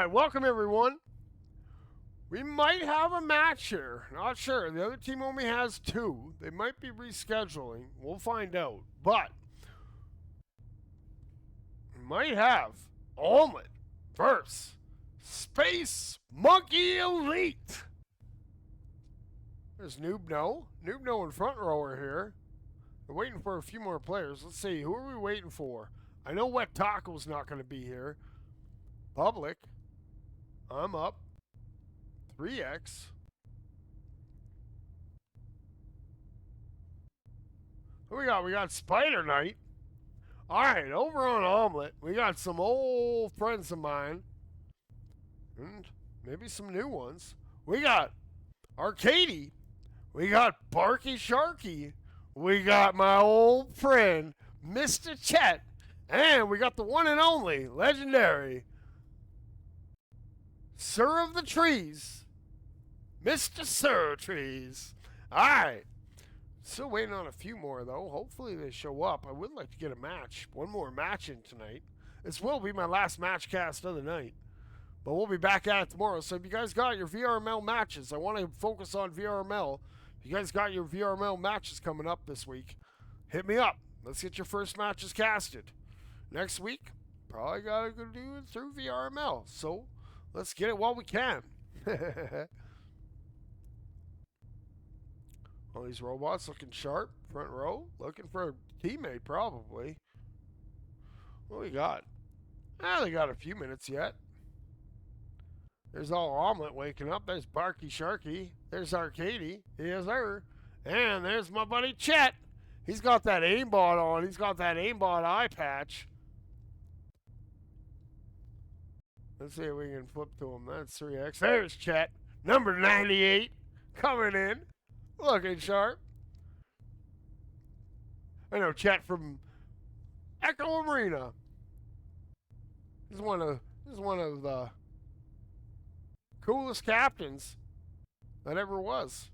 right, welcome everyone. We might have a match here. Not sure. The other team only has 2. They might be rescheduling. We'll find out. But we might have Omelette versus Space Monkey Elite. There's Noobno. Noobno in front rower here. We're waiting for a few more players. Let's see. Who are we waiting for? I know Wet Taco's not going to be here. Public. I'm up. 3X. Who we got? We got Spider Knight. Alright, over on Omelette, we got some old friends of mine. And maybe some new ones. We got Arcady. We got Barky Sharky. We got my old friend, Mr. Chet. And we got the one and only, legendary, Sir of the Trees, Mr. Sir Trees. Alright. Still waiting on a few more, though. Hopefully they show up. I would like to get a match. One more match in tonight. This will be my last match cast of the night. But we'll be back at it tomorrow. So if you guys got your VRML matches, I want to focus on VRML. If you guys got your VRML matches coming up this week, hit me up. Let's get your first matches casted. Next week, probably got to go do it through VRML. So let's get it while we can. All these robots looking sharp. Front row. Looking for a teammate, probably. What do we got? They got a few minutes yet. There's all Omelette waking up. There's Barky Sharky. There's Arcady. Here's her. And there's my buddy Chet. He's got that aimbot on. He's got that aimbot eye patch. Let's see if we can flip to him. That's 3X. There's Chet. Number 98. Coming in. Looking sharp. I know Chet from Echo Arena. He's one of the coolest captains that ever was.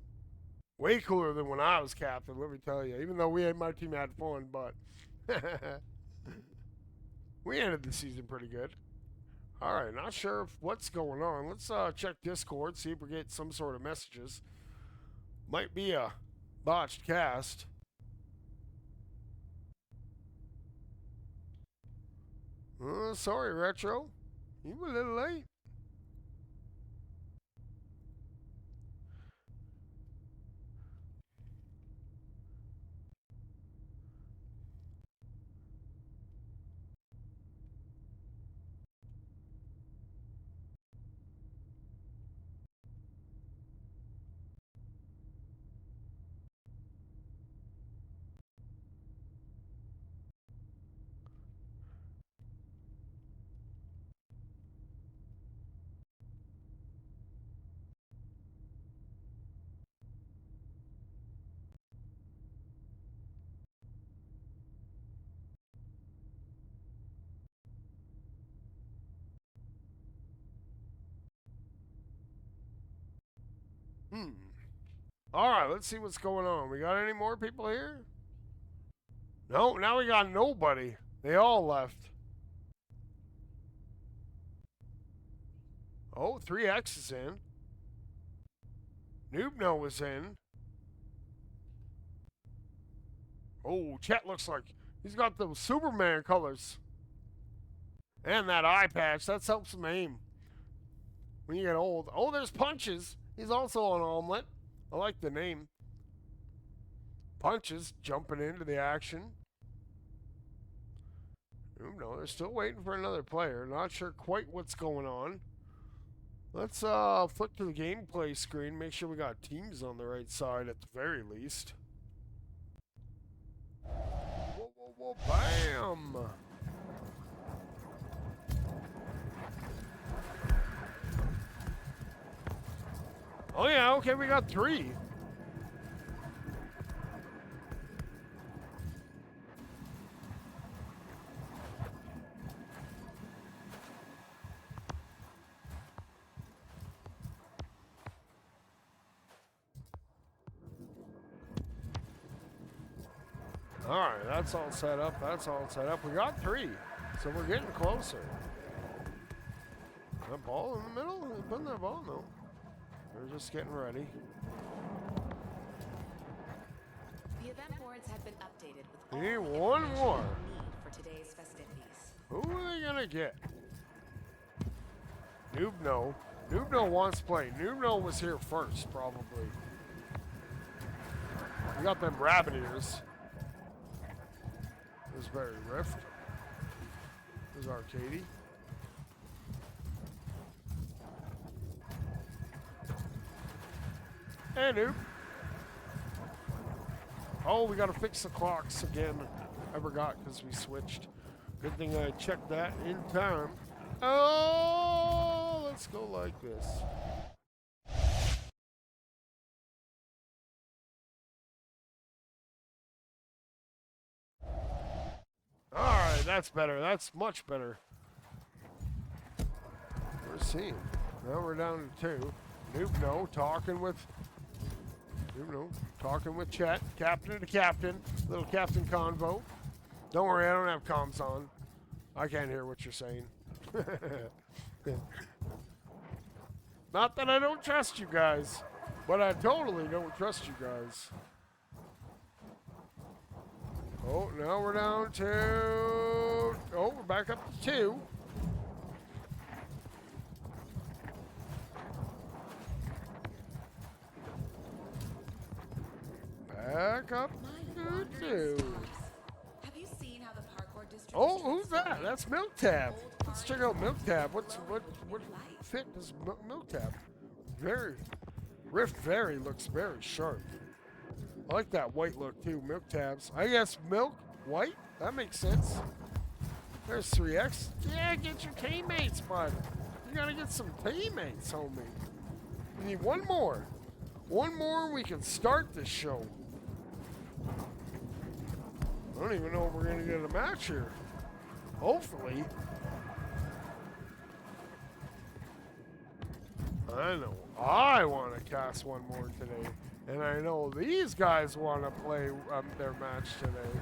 Way cooler than when I was captain, let me tell you. Even though my team had fun, but we ended the season pretty good. Alright, not sure what's going on. Let's check Discord, see if we get some sort of messages. Might be a botched cast. Sorry, Retro. You were a little late. Alright, let's see what's going on. We got any more people here? No, now we got nobody. They all left. Oh, 3X is in. Noobno was in. Oh, Chet looks like he's got the Superman colors. And that eye patch. That helps him aim when you get old. Oh, there's Punches. He's also on Omelette. I like the name. Punches jumping into the action. No, they're still waiting for another player. Not sure quite what's going on. Let's flip to the gameplay screen. Make sure we got teams on the right side at the very least. Whoa, whoa, whoa, bam! Oh yeah, okay, we got 3. Alright, that's all set up. That's all set up. We got 3, so we're getting closer. That ball in the middle? They're putting that ball? No. They're just getting ready. The event boards have been updated with all Hey, the one information more. you need for today's festivities. Who are they gonna get? Noobno. Noobno wants to play. Noobno was here first, probably. We got them rabbit ears. There's Barry Rift. There's Arcady. Hey, Noob. Oh, we gotta fix the clocks again. I forgot because we switched. Good thing I checked that in time. Oh, let's go like this. Alright, that's better. That's much better. We're seeing. Now we're down to 2. Noobno talking with Chet. Captain to captain. Little captain convo. Don't worry, I don't have comms on. I can't hear what you're saying. Not that I don't trust you guys, but I totally don't trust you guys. Oh, now we're down to... Oh, we're back up to 2. Back up to 2. Have you seen how the parkour district? Oh, who's that? That's Milk Tab. Let's check out Milk Tab. What fit does Milk Tab? Rift looks very sharp. I like that white look too, Milk Tabs. I guess milk, white, that makes sense. There's 3X. Yeah, get your teammates, bud. You gotta get some teammates, homie. We need one more. One more, we can start this show. I don't even know if we're gonna get a match here. Hopefully. I know I want to cast one more today. And I know these guys want to play their match today.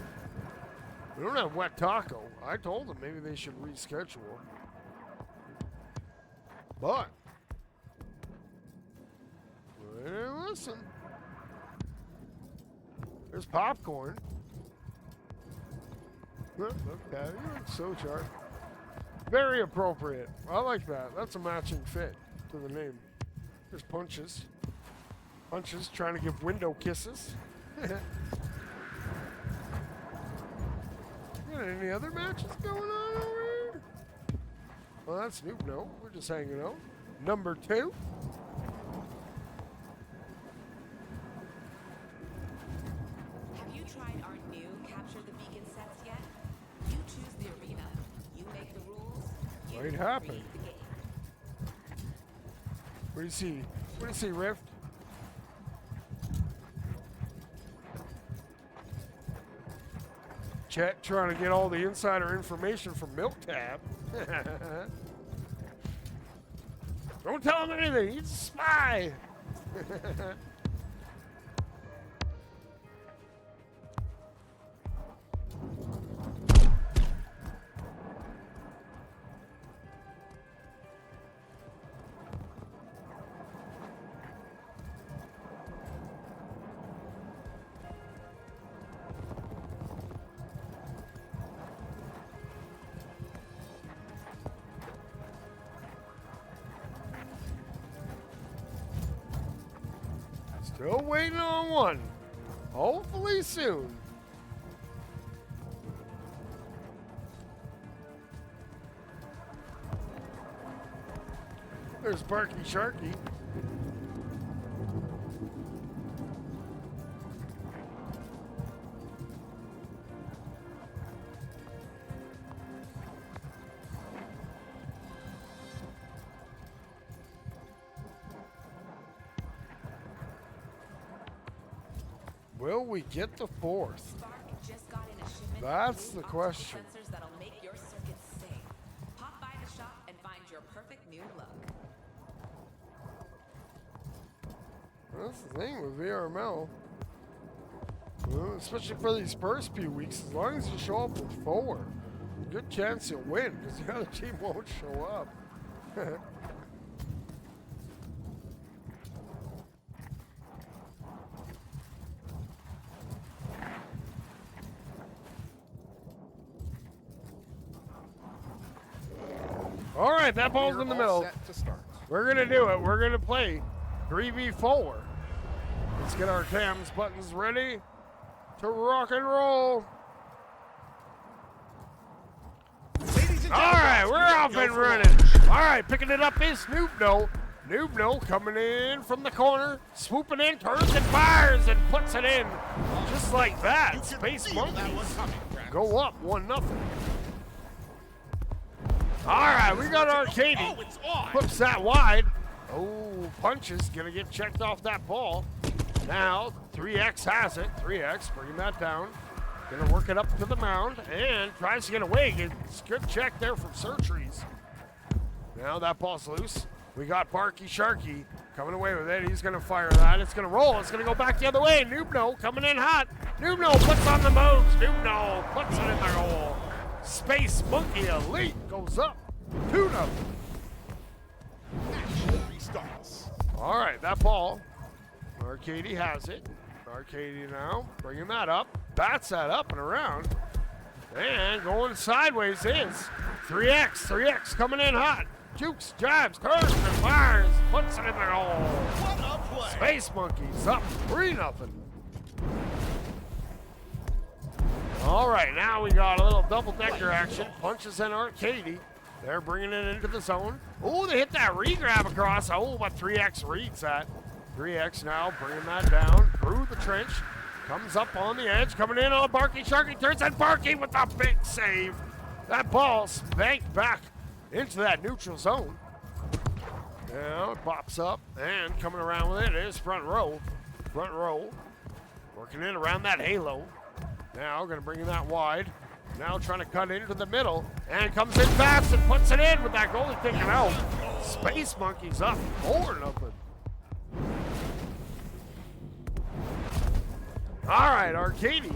We don't have Wet Taco. I told them maybe they should reschedule. But, listen. There's popcorn. Look at it. So sharp. Very appropriate. I like that. That's a matching fit to the name. There's Punches. Punches trying to give window kisses. Got any other matches going on over here? Well, that's new. No, we're just hanging out. Number 2. Have you tried our new Capture the Beacon sets yet? You choose the arena. You make the rules. You Might happen. create the game. What do you see? What do you see, Rift? Chet trying to get all the insider information from Milk Tab. Don't tell him anything. He's a spy. Still waiting on one. Hopefully soon. There's Barky Sharky. Will we get the 4th? Just got in a shipment That's of the new question. optical sensors that'll make your circuits safe. Pop by the shop and find your perfect new look. That's the thing with VRML. Well, especially for these first few weeks, as long as you show up with 4, good chance you'll win, because the other team won't show up. All right, that ball's in the middle. Set to start. We're going to do it. We're going to play 3v4. Let's get our cams buttons ready to rock and roll. All right, we're off and running. All right, picking it up is Noobno. Noobno coming in from the corner, swooping in, turns and fires and puts it in. Just like that. Space Monkeys go up 1-0. All right, we got Arcady. Puts that wide. Oh, Punches gonna get checked off that ball. Now 3X has it. 3X bringing that down. Gonna work it up to the mound and tries to get away. It's good check there from Surtrees. Now that ball's loose. We got Barky Sharky coming away with it. He's gonna fire that. It's gonna roll. It's gonna go back the other way. Noobno coming in hot. Noobno puts on the moves. Noobno puts it in the goal. Space Monkey Elite goes up 2-0. All right, that ball. Arcady has it. Arcady now bringing that up. Bats that up and around. And going sideways is 3X. 3X coming in hot. Jukes, jabs, turns, and fires. Puts it in the goal. What a play. Space Monkeys up 3-0. All right, now we got a little double-decker action. Punches and Arcady. They're bringing it into the zone. Oh, they hit that re-grab across. Oh, but 3X reads that. 3X now bringing that down through the trench. Comes up on the edge, coming in on Barky Sharky. Turns and Barky with a big save. That ball spanked back into that neutral zone. Now it pops up and coming around with it is front row. Front row. Working in around that halo. Now going to bring that wide. Now trying to cut into the middle and comes in fast and puts it in with that goalie taken out. Space Monkeys up 4-0. All right, Arcady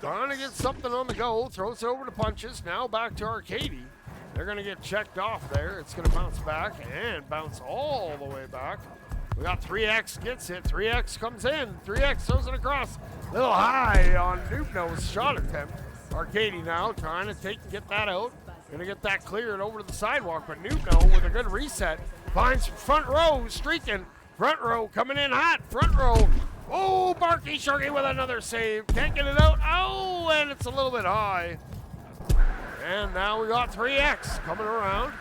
trying to get something on the go. Throws it over to Punches. Now back to Arcady. They're going to get checked off there. It's going to bounce back and bounce all the way back. We got 3X gets it. 3X comes in. 3X throws it across. Little high on Noobno's shot attempt. Arcady now trying to get that out. Gonna get that cleared over to the sidewalk, but Noobno with a good reset finds front row streaking. Front row coming in hot. Front row. Oh, Barky Sharky with another save. Can't get it out. Oh, and it's a little bit high. And now we got 3X coming around.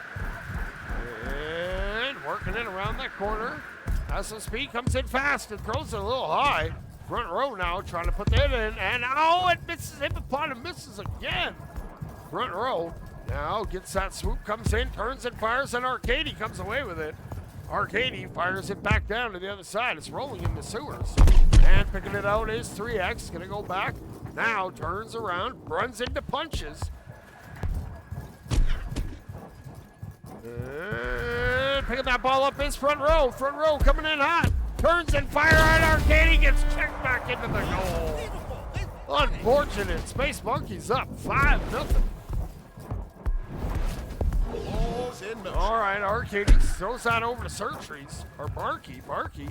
And working it around that corner. Has some speed, comes in fast and throws it a little high. Front row now trying to put that in, and oh, it misses. Hippopotamus misses again. Front row now gets that swoop, comes in, turns and fires, and Arcady comes away with it. Arcady fires it back down to the other side. It's rolling in the sewers. And picking it out is 3X. Gonna go back. Now turns around, runs into Punches. And picking that ball up is front row. Front row coming in hot. Turns and fire and Arcady gets checked back into the goal. Unfortunate. Space Monkeys up 5-0. All right, Arcady throws that over to Surtrees. Or Barky. Barky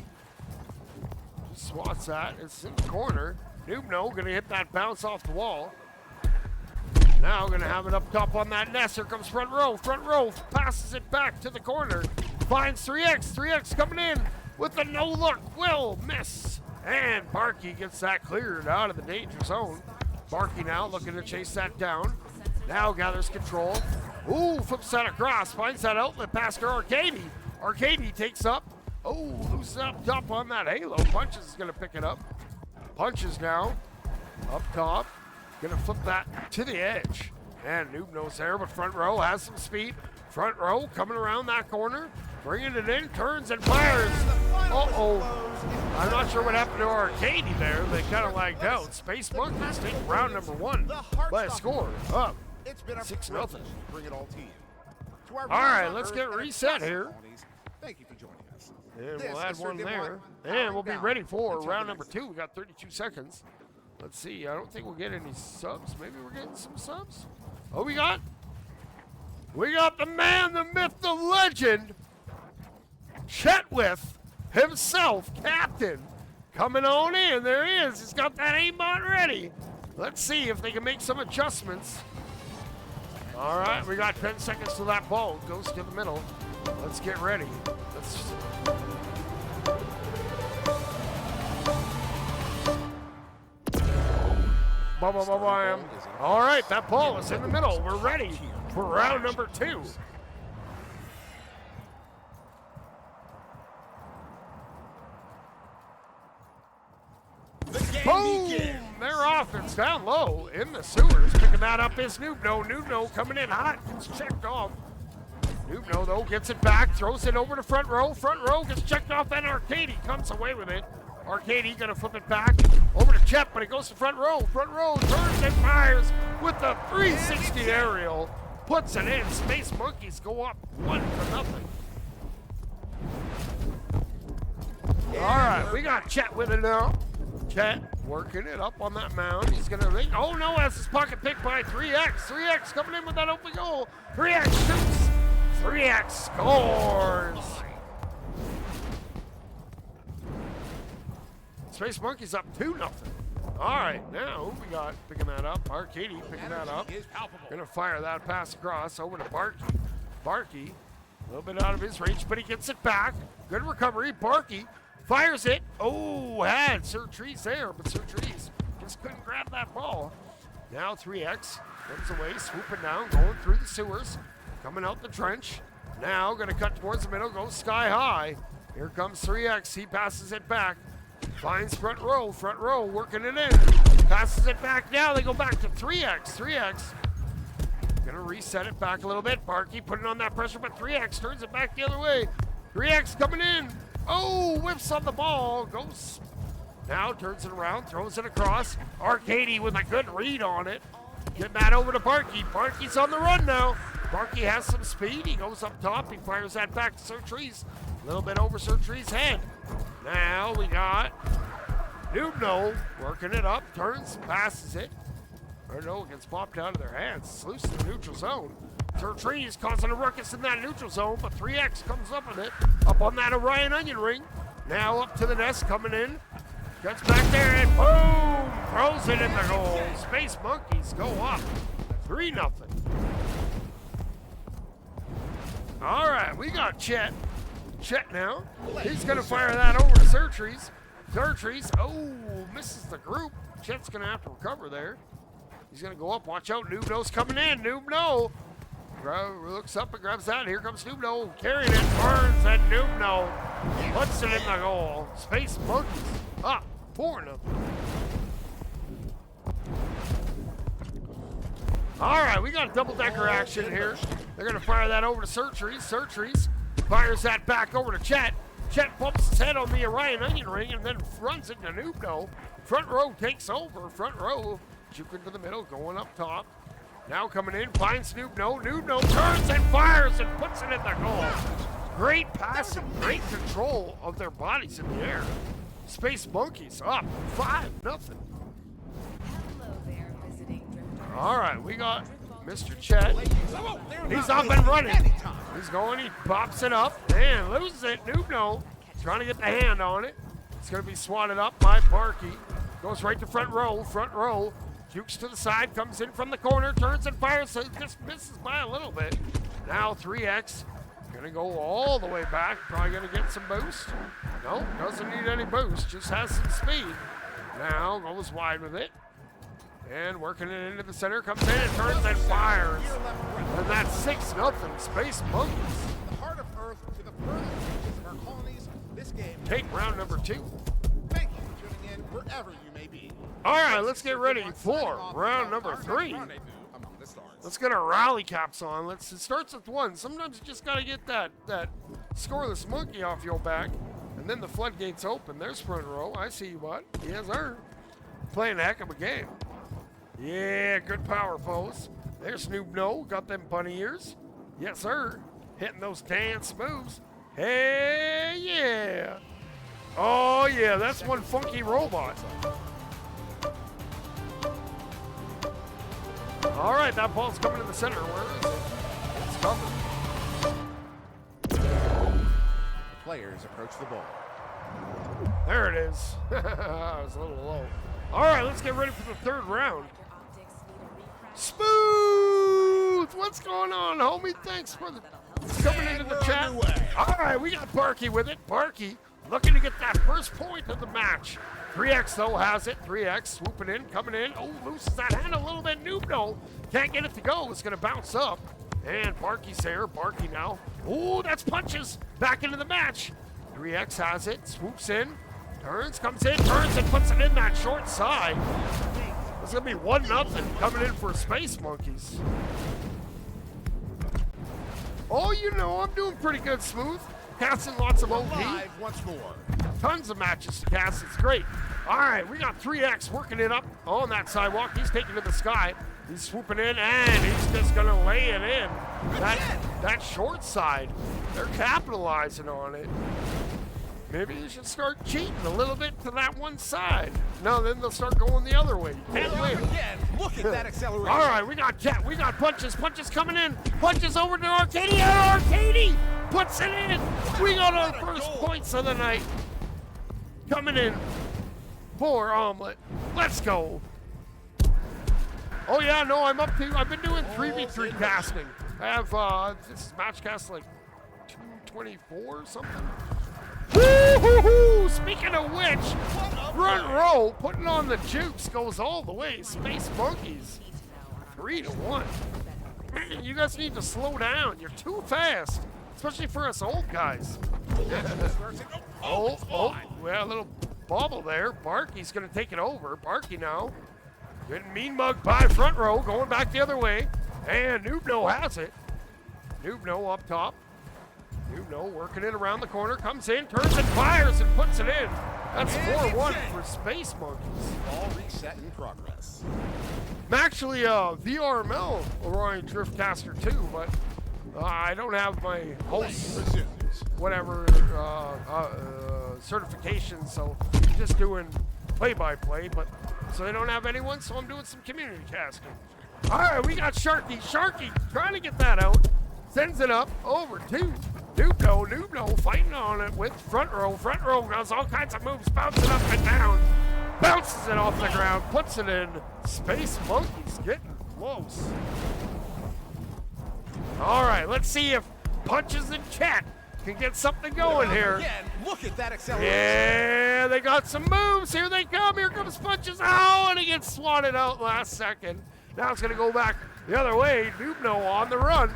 just swats that. It's in the corner. Noobno gonna hit that bounce off the wall. Now gonna have it up top on that nest. Here comes front row. Front row passes it back to the corner. Finds 3X. 3X coming in with the no look. Will miss. And Barky gets that cleared out of the danger zone. Barky now looking to chase that down. Now gathers control. Ooh, flips that across. Finds that outlet pass to Arcady. Arcady takes up. Oh, loses up top on that halo. Punches is gonna pick it up. Punches now up top. Gonna flip that to the edge. And Noobno's there, but front row has some speed. Front row coming around that corner. Bringing it in, turns and fires. Uh-oh. I'm not sure what happened to Arcady there. They kind of lagged out. Space Monkeys take round number 1 by a score of 6-0. Bring it all to you. All right, let's get reset here. Thank you for joining us. And we'll add one there. And we'll be ready for round number 2. We got 32 seconds. Let's see. I don't think we'll get any subs. Maybe we're getting some subs. Oh, we got We got the man, the myth, the legend, Chetwith himself, captain, coming on in. There he is. He's got that aimbot ready. Let's see if they can make some adjustments. All right, we got 10 seconds to that ball. Goes to the middle. Let's get ready. All right, that ball is in the middle. We're ready for round number 2. Boom! Their offense down low in the sewers. Picking that up is Noobno. Noobno coming in hot. Gets checked off. Noobno, though, gets it back. Throws it over to front row. Front row gets checked off. And Arcady comes away with it. Arcady going to flip it back over to Chet, but it goes to front row. Front row turns and fires with the 360 aerial. Puts it in. Space Monkeys go up 1-0. All right, we got Chet with it now. Chet working it up on that mound. He's going to make, oh no, has his pocket picked by 3X. 3X coming in with that open goal. 3X shoots. 3X scores. Space Monkeys up 2-0. All right, now who we got picking that up? Arcady picking that up. Going to fire that pass across over to Barkey. Barkey, a little bit out of his reach, but he gets it back. Good recovery. Barkey fires it. Oh, had Surtrees there, but Surtrees just couldn't grab that ball. Now 3X comes away, swooping down, going through the sewers, coming out the trench. Now going to cut towards the middle, goes sky high. Here comes 3X. He passes it back. Finds front row working it in. Passes it back now. They go back to 3X. 3X gonna reset it back a little bit. Barkey putting on that pressure, but 3X turns it back the other way. 3X coming in. Oh, whiffs on the ball. Goes now, turns it around, throws it across. Arcady with a good read on it. Getting that over to Barkey. Barkey's on the run now. Barkey has some speed. He goes up top. He fires that back to Surtrees. A little bit over Surtrees' head. Now we got Noobno working it up, turns, passes it. Or no, it gets popped out of their hands. It's loose in the neutral zone. Surtrees causing a ruckus in that neutral zone, but 3X comes up with it. Up on that Orion onion ring. Now up to the nest, coming in. Gets back there and boom! Throws it in the goal. Space Monkeys go up 3-0. All right, we got Chet. Chet now. He's going to fire that over to Surtrees. Surtrees, oh, misses the group. Chet's going to have to recover there. He's going to go up. Watch out. Noobno's coming in. Noobno looks up and grabs that. Here comes Noobno carrying it. Burns and Noobno puts it in the goal. Space Monkeys up 4-0. All right, we got a double-decker action here. They're going to fire that over to Surtrees. Surtrees fires that back over to Chet. Chet bumps his head on the Orion onion ring and then runs into Noobno. Front row takes over. Front row juking to the middle, going up top. Now coming in, finds Noobno. Noobno turns and fires and puts it in the goal. Great passing, great control of their bodies in the air. Space Monkeys up 5-0. Hello there, visiting drifters. All right, we got Mr. Chet. He's up and running. He's going, he pops it up and loses it. Noobno trying to get the hand on it. It's going to be swatted up by Barkey. Goes right to front row. Front row. Jukes to the side, comes in from the corner, turns and fires, so just misses by a little bit. Now 3X, gonna go all the way back, probably gonna get some boost. No, doesn't need any boost, just has some speed. Now goes wide with it. And working it into the center, comes in and turns and fires. And that's 6-0, Space Monkeys. The heart of Earth to the furthest reaches of our colonies. This game. Take round number 2. Thank you for tuning in wherever you may be. All right, let's get ready for round number 3. Let's get our rally caps on. It starts with 1. Sometimes you just got to get that scoreless monkey off your back, and then the floodgates open. There's front row. I see you, bud. Yes, sir. Playing a heck of a game. Yeah, good power pose. There's Noobno. Got them bunny ears. Yes, sir. Hitting those dance moves. Hey, yeah. Oh, yeah, that's one funky robot. All right, that ball's coming to the center. Where is it? It's players approach the ball. There it is. I was a little low. All right, let's get ready for the third round. Your optics need a refresh. Smooth! What's going on, homie? Thanks for coming into the we're chat. underway. All right, we got Barky with it. Barky looking to get that first point of the match. 3X, though, has it. 3X swooping in, coming in. Oh, loses that hand a little bit. Noob, no. Can't get it to go. It's going to bounce up. And Barky's there. Barky now. Oh, that's punches. Back into the match. 3X has it. Swoops in. Turns, comes in, turns, and puts it in that short side. It's going to be 1-0 coming in for Space Monkeys. Oh, you know, I'm doing pretty good, Smooth. Casting lots of OP. Live once more. Tons of matches to cast. It's great. All right, we got 3X working it up on that sidewalk. He's taking to the sky. He's swooping in, and he's just going to lay it in. That short side, they're capitalizing on it. Maybe you should start cheating a little bit to that one side. No, then they'll start going the other way. You can't win. Again, look at that acceleration. All right, we got Jet. We got punches. Punches coming in. Punches over to Arcady. And Arcady puts it in. We got our first points of the night. Coming in for Omelette. Let's go. Oh, yeah, no, I've been doing 3v3 casting. I have, this is match cast like 224 or something. Woo-hoo-hoo! Speaking of which, front row putting on the juice goes all the way. Space Monkeys, 3-1. Man, you guys need to slow down. You're too fast, especially for us old guys. Oh, well, a little bobble there. Barky's gonna take it over. Barky now, getting mean mugged by front row, going back the other way, and Noobno has it. Noobno up top. Noobno working it around the corner, comes in, turns and fires and puts it in. That's 4-1 for Space Monkeys. Ball reset in progress. I'm actually a VRML Orion Driftcaster too, but I don't have my host whatever certification, so I'm just doing play-by-play, but so they don't have anyone, so I'm doing some community casting. All right, we got Sharky. Sharky trying to get that out. Sends it up over to Noobno fighting on it with front row. Front row does all kinds of moves, bouncing up and down. Bounces it off the ground, puts it in. Space Monkeys getting close. All right, let's see if Punches in chat can get something going here. Again, look at that acceleration. Yeah, they got some moves. Here they come. Here comes Punches. Oh, and he gets swatted out last second. Now it's going to go back the other way. Noobno on the run.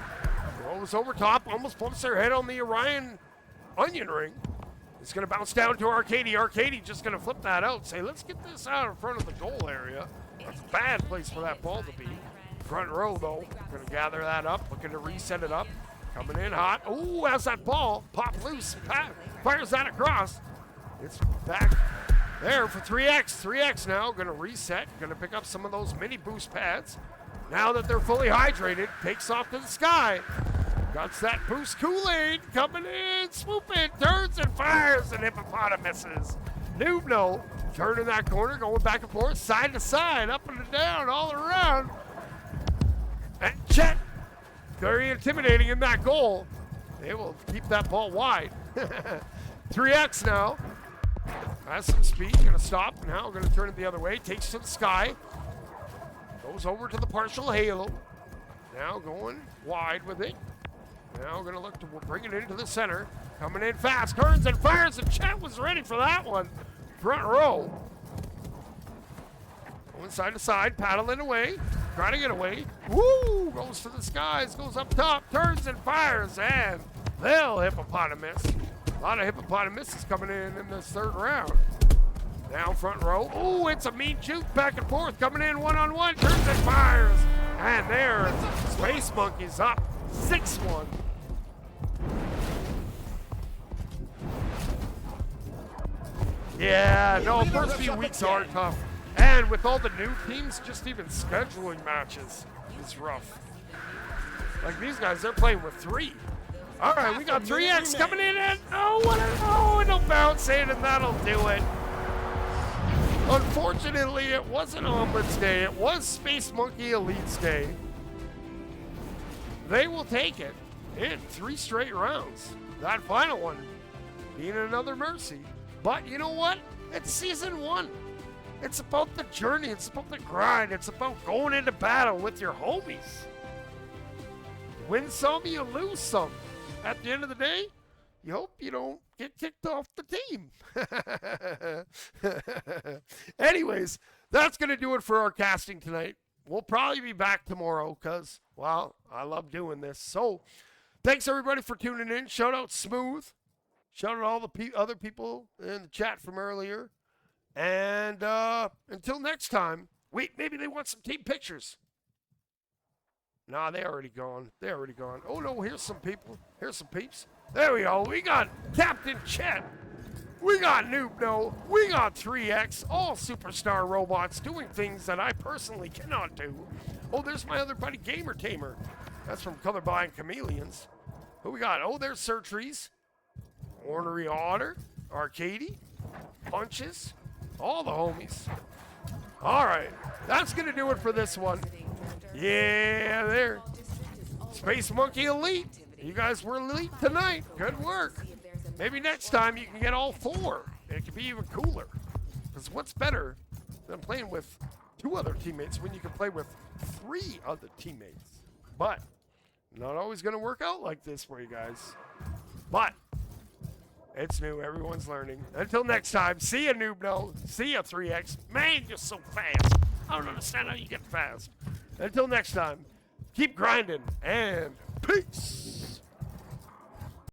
Goes over top, almost bumps their head on the Orion onion ring. It's going to bounce down to Arcady. Arcady just going to flip that out. Say, let's get this out in front of the goal area. That's a bad place for that ball to be. Front row, though, going to gather that up, looking to reset it up. Coming in hot. Ooh, has that ball popped loose. Fires that across. It's back there for 3X. 3X now going to reset. Going to pick up some of those mini boost pads. Now that they're fully hydrated, takes off to the sky. Got that boost Kool-Aid coming in, swooping, turns and fires, and hippopotamuses. Noobno turning that corner, going back and forth, side to side, up and down, all around. And Chet, very intimidating in that goal. They will keep that ball wide. 3X now. Has some speed, gonna stop. Now gonna turn it the other way, takes to the sky. Goes over to the partial halo. Now going wide with it. Now going to look to bring it into the center. Coming in fast, turns and fires, and Chet was ready for that one. Front row. Going side to side, paddling away, trying to get away. Woo! Goes to the skies, goes up top, turns and fires, and they'll hippopotamus. A lot of hippopotamuses coming in this third round. Now front row. Oh, it's a mean juke back and forth. Coming in one-on-one. Turns and fires. And there, Space Monkeys up 6-1. Yeah, no, first few weeks are tough. And with all the new teams, just even scheduling matches is rough. Like these guys, they're playing with 3. All right, we got 3X coming in. And it'll bounce in, and that'll do it. Unfortunately, it wasn't Omelette's day. It was Space Monkey Elite's day. They will take it in 3 straight rounds. That final one being another mercy. But you know what? It's season 1. It's about the journey. It's about the grind. It's about going into battle with your homies. You win some, you lose some. At the end of the day, you hope you don't get kicked off the team. Anyways, that's going to do it for our casting tonight. We'll probably be back tomorrow because, well, I love doing this. So, thanks everybody for tuning in. Shout out Smooth. Shout out all the other people in the chat from earlier. And until next time, wait, maybe they want some team pictures. Nah, they already gone. They're already gone. Oh, no, here's some people. Here's some peeps. There we go. We got Captain Chet. We got Noobno. We got 3X. All superstar robots doing things that I personally cannot do. Oh, there's my other buddy, Gamer Tamer. That's from Colorblind Chameleons. Who we got? Oh, there's Surtrees. Ornery Otter. Arcady. Punches. All the homies. All right. That's going to do it for this one. Yeah, there. Space Monkey Elite. You guys were elite tonight. Good work. Maybe next time you can get all 4. It could be even cooler. Because what's better than playing with 2 other teammates when you can play with 3 other teammates? But not always going to work out like this for you guys. But it's new. Everyone's learning. Until next time, see ya, Noobno. See ya, 3X. Man, you're so fast. I don't understand how you get fast. Until next time, keep grinding and peace.